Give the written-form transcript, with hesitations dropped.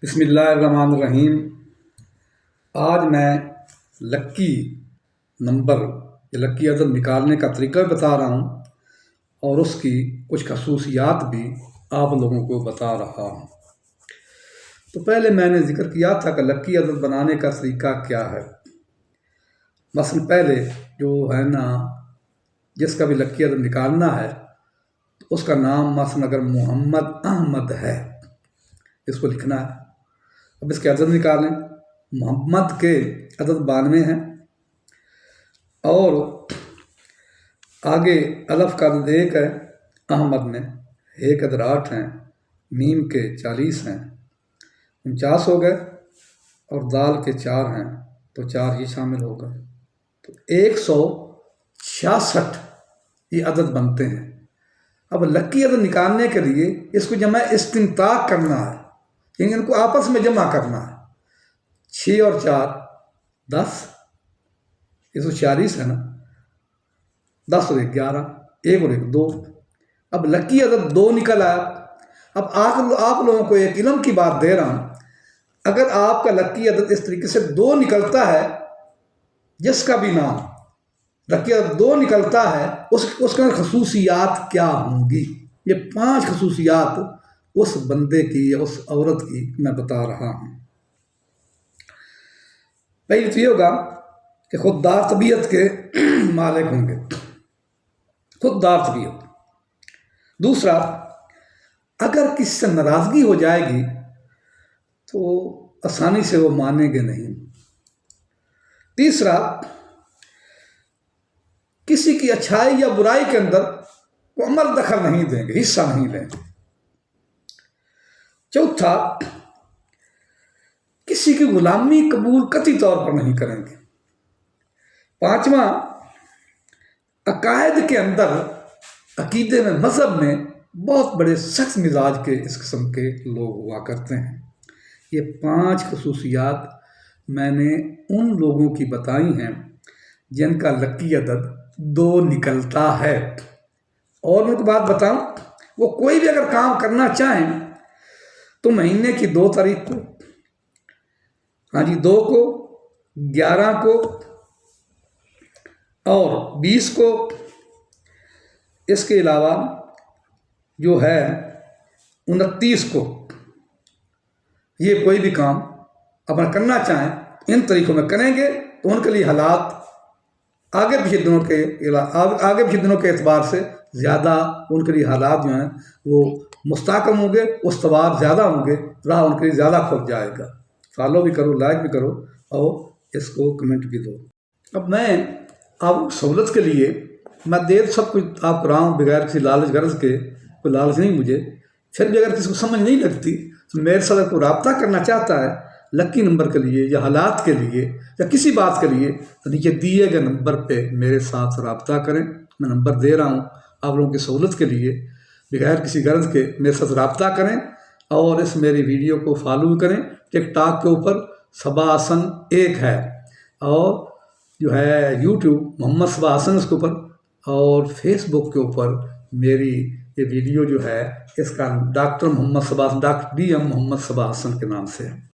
بسم اللہ الرحمن الرحیم۔ آج میں لکی نمبر یا لکی عدد نکالنے کا طریقہ بتا رہا ہوں اور اس کی کچھ خصوصیات بھی آپ لوگوں کو بتا رہا ہوں۔ تو پہلے میں نے ذکر کیا تھا کہ لکی عدد بنانے کا طریقہ کیا ہے۔ مثلا پہلے جو ہے نا جس کا بھی لکی عدد نکالنا ہے تو اس کا نام مثلا اگر محمد احمد ہے اس کو لکھنا ہے۔ اب اس کے عدد نکالیں۔ محمد کے عدد 92 ہیں اور آگے الف کا عدد 1 ہے، احمد میں 1 عدد 8 ہیں، میم کے 40 ہیں، 49 ہو گئے اور دال کے 4 ہیں تو 4 ہی شامل ہو گئے تو 166 یہ عدد بنتے ہیں۔ اب لکی عدد نکالنے کے لیے اس کو جمع استنطاق کرنا ہے، یعنی ان کو آپس میں جمع کرنا ہے۔ 6 اور 4 10، 140 ہے نا، 10 اور 1 11، 1 اور 1 2۔ اب لکی عدد 2 نکل آیا۔ اب آپ لوگوں کو ایک علم کی بات دے رہا ہوں، اگر آپ کا لکی عدد اس طریقے سے 2 نکلتا ہے، جس کا بھی نام لکی عدد 2 نکلتا ہے اس کا خصوصیات کیا ہوں گی، یہ 5 خصوصیات اس بندے کی یا اس عورت کی میں بتا رہا ہوں۔ پہلی تو یہ ہوگا کہ خوددار طبیعت کے مالک ہوں گے، خوددار طبیعت۔ دوسرا، اگر کسی سے ناراضگی ہو جائے گی تو آسانی سے وہ مانیں گے نہیں۔ تیسرا، کسی کی اچھائی یا برائی کے اندر وہ عمل دخل نہیں دیں گے، حصہ نہیں لیں گے۔ چوتھا، کسی کی غلامی قبول قطعی طور پر نہیں کریں گے۔ پانچواں، عقائد کے اندر، عقیدے میں، مذہب میں بہت بڑے سخت مزاج کے اس قسم کے لوگ ہوا کرتے ہیں۔ یہ 5 خصوصیات میں نے ان لوگوں کی بتائی ہیں جن کا لکی عدد 2 نکلتا ہے۔ اور ان کو بات بتاؤں، وہ کوئی بھی اگر کام کرنا چاہیں تو مہینے کی 2 تاریخ کو، 2 کو، 11 کو اور 20 کو، اس کے علاوہ جو ہے 29 کو، یہ کوئی بھی کام اپنا کرنا چاہیں ان طریقوں میں کریں گے تو ان کے لیے حالات آگے پچھلے دنوں کے اعتبار سے زیادہ ان کے لیے حالات جو ہیں وہ مستحکم ہوں گے، استوار زیادہ ہوں گے، راہ ان کے لیے زیادہ کھل جائے گا۔ فالو بھی کرو، لائک بھی کرو اور اس کو کمنٹ بھی دو۔ اب میں آپ سہولت کے لیے میں سب کچھ آپ کو رہا ہوں بغیر کسی لالچ غرض کے، کوئی لالچ نہیں مجھے۔ پھر بھی اگر کسی کو سمجھ نہیں لگتی تو میرے ساتھ اگر کوئی رابطہ کرنا چاہتا ہے لکی نمبر کے لیے یا حالات کے لیے یا کسی بات کے لیے تو نیچے دیے گئے نمبر پہ میرے ساتھ رابطہ کریں۔ میں نمبر دے رہا ہوں آپ لوگوں کی سہولت کے لیے، بغیر کسی غرض کے میرے ساتھ رابطہ کریں اور اس میری ویڈیو کو فالو کریں۔ ٹک ٹاک کے اوپر صبا حسن 1 ہے اور جو ہے یوٹیوب محمد صبا حسن اس کے اوپر، اور فیس بک کے اوپر میری یہ ویڈیو جو ہے اس کا ڈاکٹر محمد صبا حسن، ڈاکٹر DM محمد صبا حسن کے نام سے ہے۔